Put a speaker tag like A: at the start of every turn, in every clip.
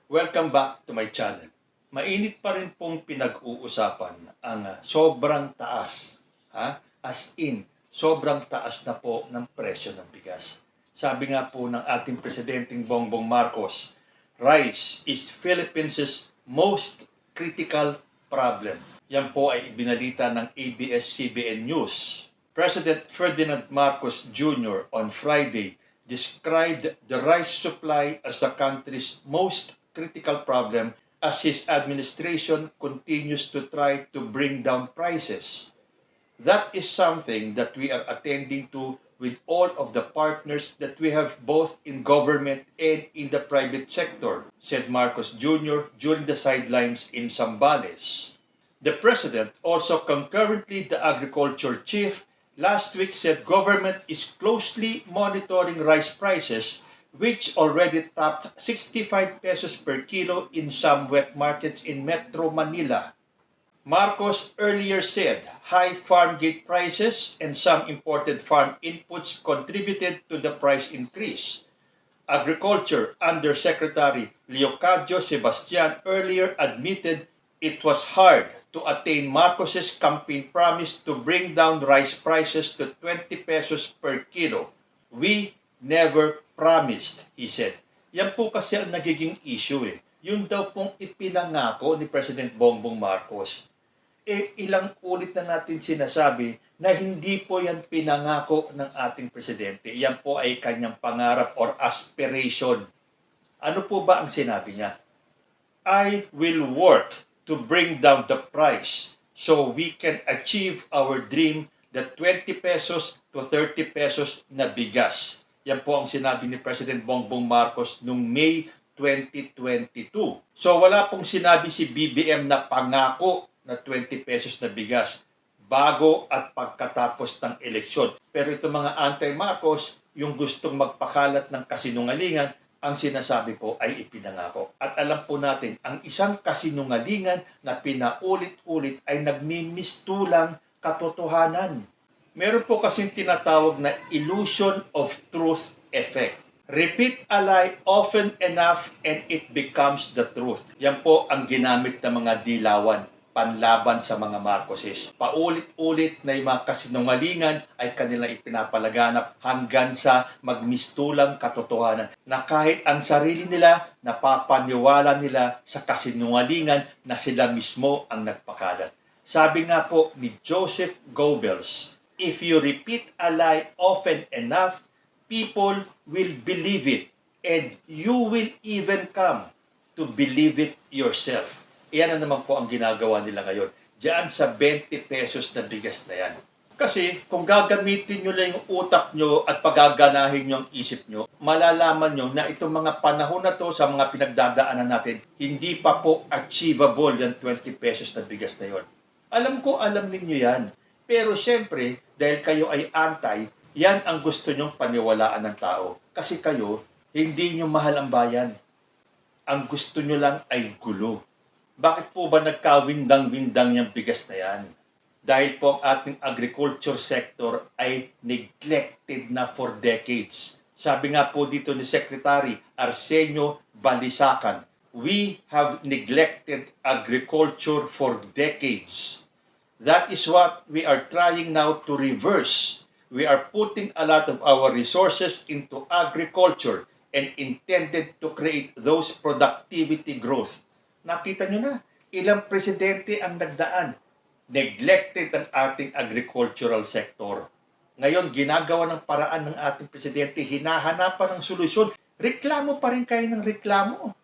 A: Welcome back to my channel. Mainit pa rin pong pinag-uusapan ang sobrang taas. As in, sobrang taas na po ng presyo ng bigas. Sabi nga po ng ating Presidenteng Bongbong Marcos, rice is Philippines' most critical problem. Yan po ay ibinalita ng ABS-CBN News. President Ferdinand Marcos Jr. on Friday described the rice supply as the country's most critical problem as his administration continues to try to bring down prices. That is something that we are attending to with all of the partners that we have both in government and in the private sector, said Marcos Jr. during the sidelines in Zambales. The president, also concurrently the agriculture chief, last week said government is closely monitoring rice prices which already topped 65 pesos per kilo in some wet markets in Metro Manila. Marcos earlier said high farm gate prices and some imported farm inputs contributed to the price increase. Agriculture Undersecretary Leocadio Sebastian earlier admitted it was hard to attain Marcos's campaign promise to bring down rice prices to 20 pesos per kilo. We never promised, he said. Yan po kasi ang nagiging issue eh. Yun daw pong ipinangako ni President Bongbong Marcos. Ilang ulit na natin sinasabi na hindi po yan pinangako ng ating presidente. Yan po ay kanyang pangarap or aspiration. Ano po ba ang sinabi niya? I will work to bring down the price so we can achieve our dream that 20 pesos to 30 pesos na bigas. Yan po ang sinabi ni President Bongbong Marcos noong May 2022. So wala pong sinabi si BBM na pangako na 20 pesos na bigas bago at pagkatapos ng eleksyon. Pero itong mga anti-Marcos, yung gustong magpakalat ng kasinungalingan, ang sinasabi po ay ipinangako. At alam po natin, ang isang kasinungalingan na pinaulit-ulit ay nagmimistulang katotohanan. Meron po kasing tinatawag na illusion of truth effect. Repeat a lie often enough and it becomes the truth. Yan po ang ginamit ng mga dilawan panlaban sa mga Marcoses. Paulit-ulit na yung mga kasinungalingan ay kanilang ipinapalaganap hanggang sa magmistulang katotohanan na kahit ang sarili nila napapaniwala nila sa kasinungalingan na sila mismo ang nagpakalat. Sabi nga po ni Joseph Goebbels, if you repeat a lie often enough, people will believe it and you will even come to believe it yourself. Iyan na naman po ang ginagawa nila ngayon. Diyan sa 20 pesos na bigas na yan. Kasi kung gagamitin nyo lang yung utak nyo at pagaganahin nyo ang isip nyo, malalaman nyo na itong mga panahon na to sa mga pinagdadaanan natin, hindi pa po achievable yung 20 pesos na bigas na yon. Alam ko, alam ninyo yan. Pero siyempre, dahil kayo ay anti, yan ang gusto nyong paniwalaan ng tao. Kasi kayo, hindi nyo mahal ang bayan. Ang gusto nyo lang ay gulo. Bakit po ba nagkawindang-windang yung bigas na yan? Dahil po ang ating agriculture sector ay neglected na for decades. Sabi nga po dito ni Secretary Arsenio Balisacan, we have neglected agriculture for decades. That is what we are trying now to reverse. We are putting a lot of our resources into agriculture and intended to create those productivity growth. Nakita nyo na, ilang presidente ang nagdaan. Neglected ang ating agricultural sector. Ngayon, ginagawa ng paraan ng ating presidente, hinahanapan ng solusyon. Reklamo pa rin kayo ng reklamo.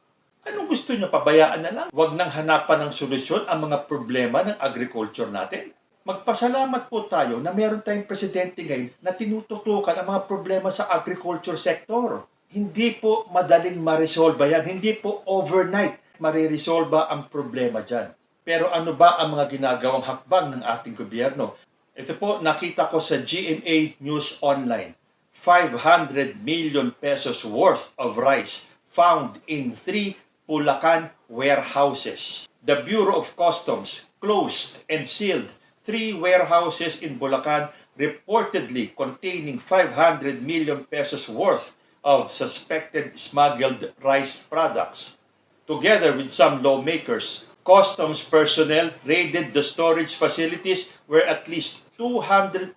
A: Anong gusto nyo? Pabayaan na lang? Huwag nang hanapan ng solusyon ang mga problema ng agriculture natin. Magpasalamat po tayo na meron tayong presidente ngayon na tinututukan ang mga problema sa agriculture sector. Hindi po madaling ma-resolve yan. Hindi po overnight mariresolve ang problema dyan. Pero ano ba ang mga ginagawang hakbang ng ating gobyerno? Ito po, nakita ko sa GMA News Online. 500 million pesos worth of rice found in 3 Bulacan warehouses. The Bureau of Customs closed and sealed 3 warehouses in Bulacan reportedly containing 500 million pesos worth of suspected smuggled rice products. together with some lawmakers. Customs personnel raided the storage facilities where at least 200,000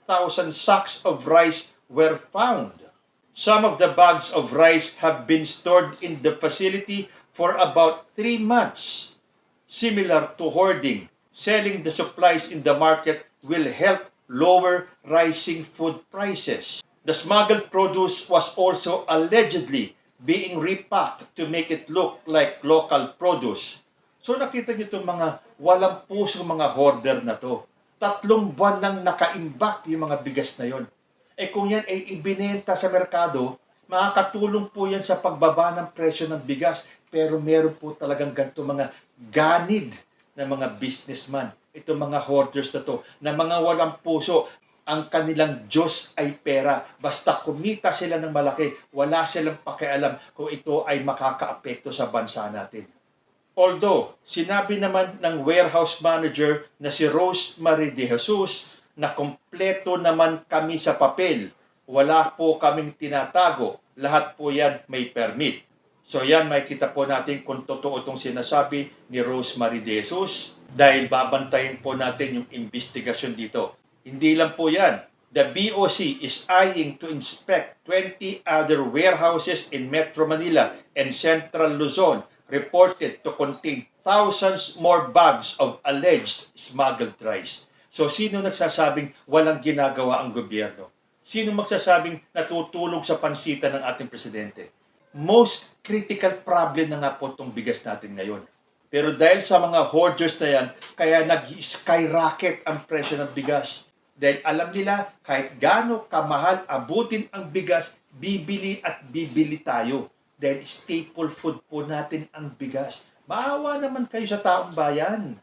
A: sacks of rice were found. Some of the bags of rice have been stored in the facility for about 3 months. Similar to hoarding, selling the supplies in the market will help lower rising food prices. The smuggled produce was also allegedly being repacked to make it look like local produce. So nakita niyo itong mga walang pusong mga hoarder na to. 3 buwan nang nakaimbak yung mga bigas na yon. Kung yan ay ibinenta sa merkado, makakatulong po yan sa pagbaba ng presyo ng bigas. Pero meron po talagang ganito mga ganid na mga businessman. Ito mga hoarders na to, na mga walang puso. Ang kanilang Diyos ay pera. Basta kumita sila ng malaki, wala silang pakialam kung ito ay makakaapekto sa bansa natin. Although, sinabi naman ng warehouse manager na si Rosemary De Jesus na kompleto naman kami sa papel. Wala po kaming tinatago. Lahat po yan may permit. So yan, makikita po natin kung totoo itong sinasabi ni Rosemary De Jesus dahil babantayin po natin yung investigasyon dito. Hindi lang po yan. The BOC is eyeing to inspect 20 other warehouses in Metro Manila and Central Luzon reported to contain thousands more bags of alleged smuggled rice. So sino nagsasabing walang ginagawa ang gobyerno? Sino magsasabing natutulog sa pansitan ng ating presidente? Most critical problem na nga po itong bigas natin ngayon. Pero dahil sa mga hoarders na yan, kaya nag-skyrocket ang presyo ng bigas. Dahil alam nila, kahit gaano kamahal abutin ang bigas, bibili at bibili tayo. Dahil staple food po natin ang bigas. Maawa naman kayo sa taong bayan.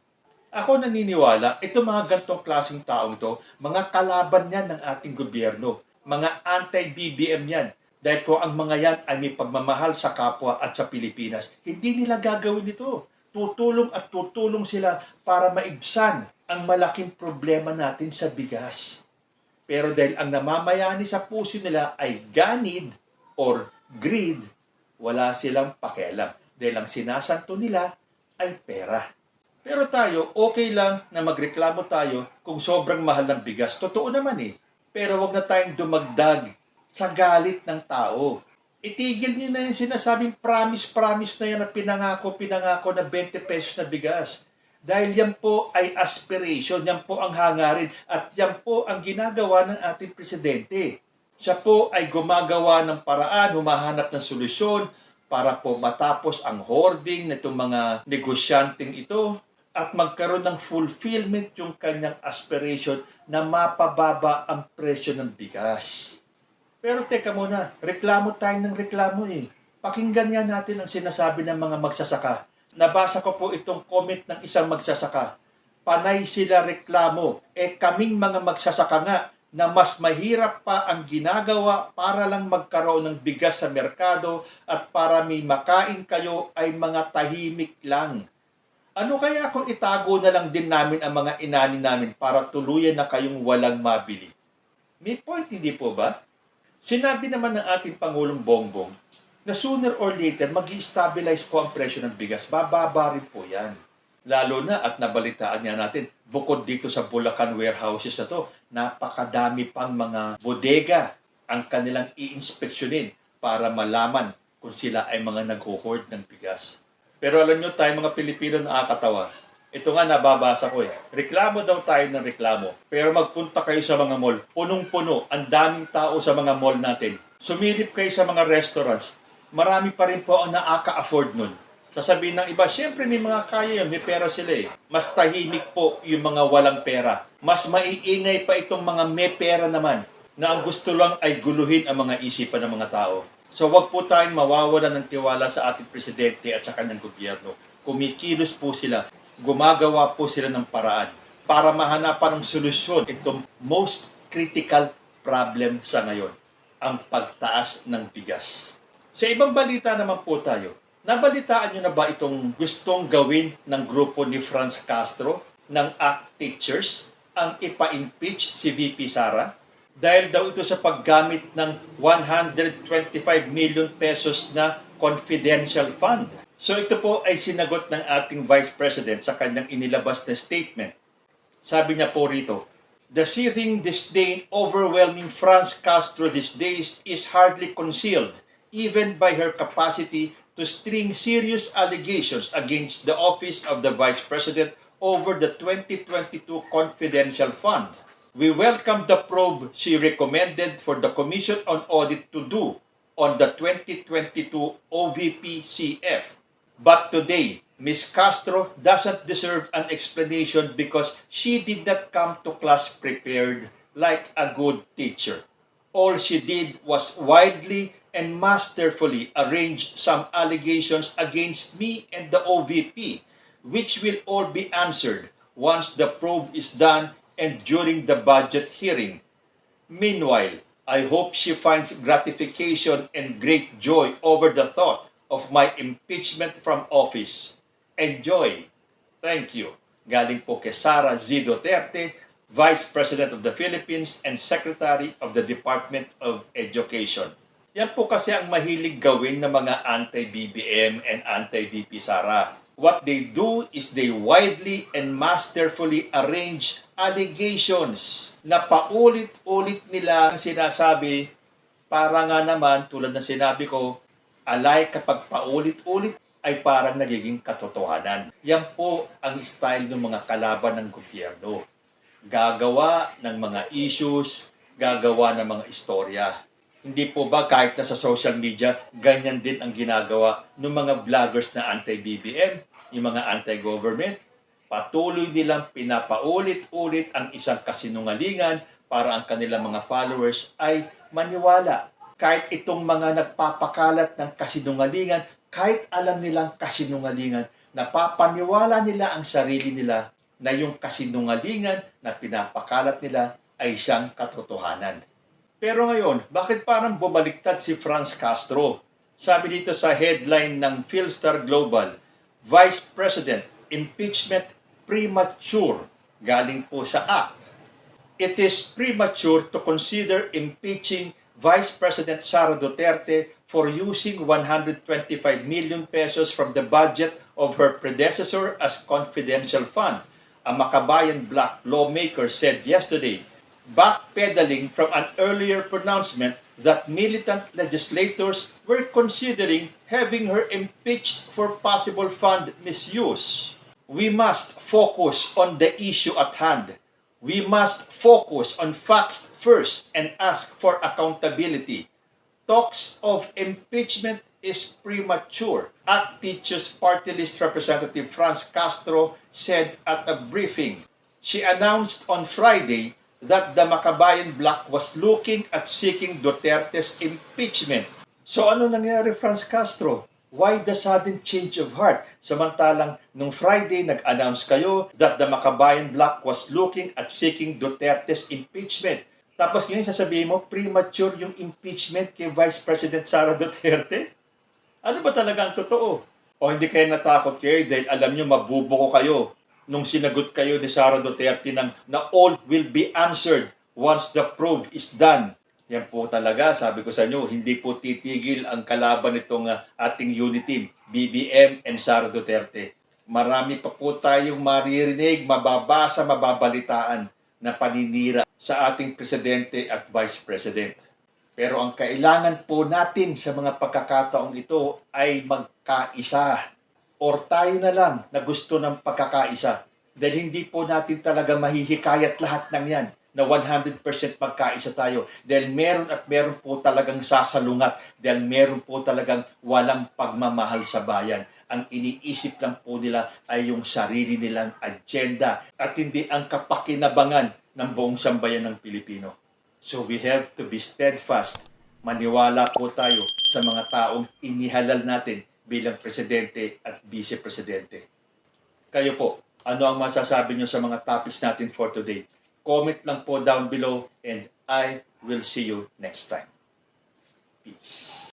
A: Ako naniniwala, ito mga gantong klaseng taong ito, mga kalaban yan ng ating gobyerno. Mga anti-BBM yan. Dahil po ang mga yan ay may pagmamahal sa kapwa at sa Pilipinas. Hindi nila gagawin ito. Tutulong at tutulong sila para maibsan ang malaking problema natin sa bigas. Pero dahil ang namamayani sa puso nila ay ganid or greed, wala silang pakialam. Dahil ang sinasanto nila ay pera. Pero tayo, okay lang na magreklamo tayo kung sobrang mahal ng bigas. Totoo naman eh. Pero wag na tayong dumagdag sa galit ng tao. Itigil niyo na yung sinasabing promise na yan na pinangako na 20 pesos na bigas. Dahil yan po ay aspiration, yan po ang hangarin, at yan po ang ginagawa ng ating presidente. Siya po ay gumagawa ng paraan, humahanap ng solusyon para po matapos ang hoarding na itong mga negosyanteng ito at magkaroon ng fulfillment yung kanyang aspiration na mapababa ang presyo ng bigas. Pero teka muna, reklamo tayo ng reklamo eh. Pakinggan nga natin ang sinasabi ng mga magsasaka. Nabasa ko po itong comment ng isang magsasaka. Panay sila reklamo. Kaming mga magsasaka nga na mas mahirap pa ang ginagawa para lang magkaroon ng bigas sa merkado at para may makain kayo ay mga tahimik lang. Ano kaya kung itago na lang din namin ang mga inani namin para tuluyan na kayong walang mabili? May point, hindi po ba? Sinabi naman ng ating Pangulong Bongbong na sooner or later mag-i-stabilize po ang presyo ng bigas. Bababa rin po yan. Lalo na at nabalitaan nga natin, bukod dito sa Bulacan warehouses na to, napakadami pang mga bodega ang kanilang i-inspeksyonin para malaman kung sila ay mga nag-hoard ng bigas. Pero alam nyo tayo mga Pilipino nakakatawa. Ito nga nababasa ko eh. Reklamo daw tayo ng reklamo. Pero magpunta kayo sa mga mall. Punong-puno. Ang daming tao sa mga mall natin. Sumilip kayo sa mga restaurants. Marami pa rin po ang nakaka-afford nun. Sasabihin ng iba, syempre may mga kaya yun. May pera sila eh. Mas tahimik po yung mga walang pera. Mas maiingay pa itong mga may pera naman na ang gusto lang ay guluhin ang mga isipan ng mga tao. So wag po tayong mawawalan ng tiwala sa ating presidente at sa kanyang gobyerno. Kumikilos po sila. Gumagawa po sila ng paraan para mahanapan ng solusyon itong most critical problem sa ngayon, ang pagtaas ng bigas. Sa ibang balita naman po tayo, nabalitaan nyo na ba itong gustong gawin ng grupo ni Franz Castro ng ACT Teachers, ang ipa-impeach si VP Sara? Dahil daw ito sa paggamit ng 125 million pesos na confidential fund. So ito po ay sinagot ng ating Vice President sa kanyang inilabas na statement. Sabi niya po rito, "The seething disdain overwhelming Franz Castro these days is hardly concealed, even by her capacity to string serious allegations against the office of the Vice President over the 2022 Confidential Fund. We welcome the probe she recommended for the Commission on Audit to do on the 2022 OVP-CF. But today, Ms. Castro doesn't deserve an explanation because she did not come to class prepared like a good teacher. All she did was widely and masterfully arrange some allegations against me and the OVP, which will all be answered once the probe is done and during the budget hearing. Meanwhile, I hope she finds gratification and great joy over the thought of my impeachment from office. Enjoy. Thank you." Galing po kay Sara Z. Duterte, Vice President of the Philippines and Secretary of the Department of Education. Yan po kasi ang mahilig gawin ng mga anti-BBM and anti-VP Sara. What they do is they widely and masterfully arrange allegations na paulit-ulit nila ang sinasabi para nga naman, tulad ng sinabi ko, alay kapag paulit-ulit ay parang nagiging katotohanan. Yan po ang style ng mga kalaban ng gobyerno. Gagawa ng mga issues, gagawa ng mga istorya. Hindi po ba kahit na sa social media, ganyan din ang ginagawa ng mga vloggers na anti-BBM, yung mga anti-government? Patuloy nilang pinapaulit-ulit ang isang kasinungalingan para ang kanilang mga followers ay maniwala. Kahit itong mga nagpapakalat ng kasinungalingan, kahit alam nilang kasinungalingan, napapaniwala nila ang sarili nila na yung kasinungalingan na pinapakalat nila ay siyang katotohanan. Pero ngayon, bakit parang bumaliktad si Franz Castro? Sabi dito sa headline ng Philstar Global, Vice President, Impeachment Premature, galing po sa ACT. It is premature to consider impeaching Vice President Sara Duterte for using 125 million pesos from the budget of her predecessor as confidential fund, a Makabayan Black lawmaker said yesterday, backpedaling from an earlier pronouncement that militant legislators were considering having her impeached for possible fund misuse. We must focus on the issue at hand. We must focus on facts first and ask for accountability. Talks of impeachment is premature, ACT Teachers Party List Representative Franz Castro said at a briefing. She announced on Friday that the Makabayan Bloc was looking at seeking Duterte's impeachment. So ano nangyari, Franz Castro? Why the sudden change of heart? Samantalang nung Friday nag-announce kayo that the Makabayan Bloc was looking at seeking Duterte's impeachment. Tapos ngayon sasabihin mo, premature yung impeachment kay Vice President Sara Duterte? Ano ba talaga ang totoo? O hindi kayo natakot kayo dahil alam nyo mabubuko kayo nung sinagot kayo ni Sara Duterte na all will be answered once the probe is done. Yan po talaga, sabi ko sa inyo, hindi po titigil ang kalaban nitong ating unity, BBM and Sara Duterte. Marami pa po tayong maririnig, mababasa, mababalitaan na paninira sa ating Presidente at Vice President. Pero ang kailangan po natin sa mga pagkakataong ito ay magkaisa. Or tayo na lang na gusto ng pagkakaisa. Dahil hindi po natin talaga mahihikayat lahat ng yan na 100% magkaisa tayo. Dahil meron at meron po talagang sasalungat. Dahil meron po talagang walang pagmamahal sa bayan. Ang iniisip lang po nila ay yung sarili nilang agenda at hindi ang kapakinabangan ng buong sambayan ng Pilipino. So we have to be steadfast. Maniwala po tayo sa mga taong inihalal natin bilang Presidente at Vice Presidente. Kayo po, ano ang masasabi nyo sa mga topics natin for today? Comment lang po down below and I will see you next time. Peace.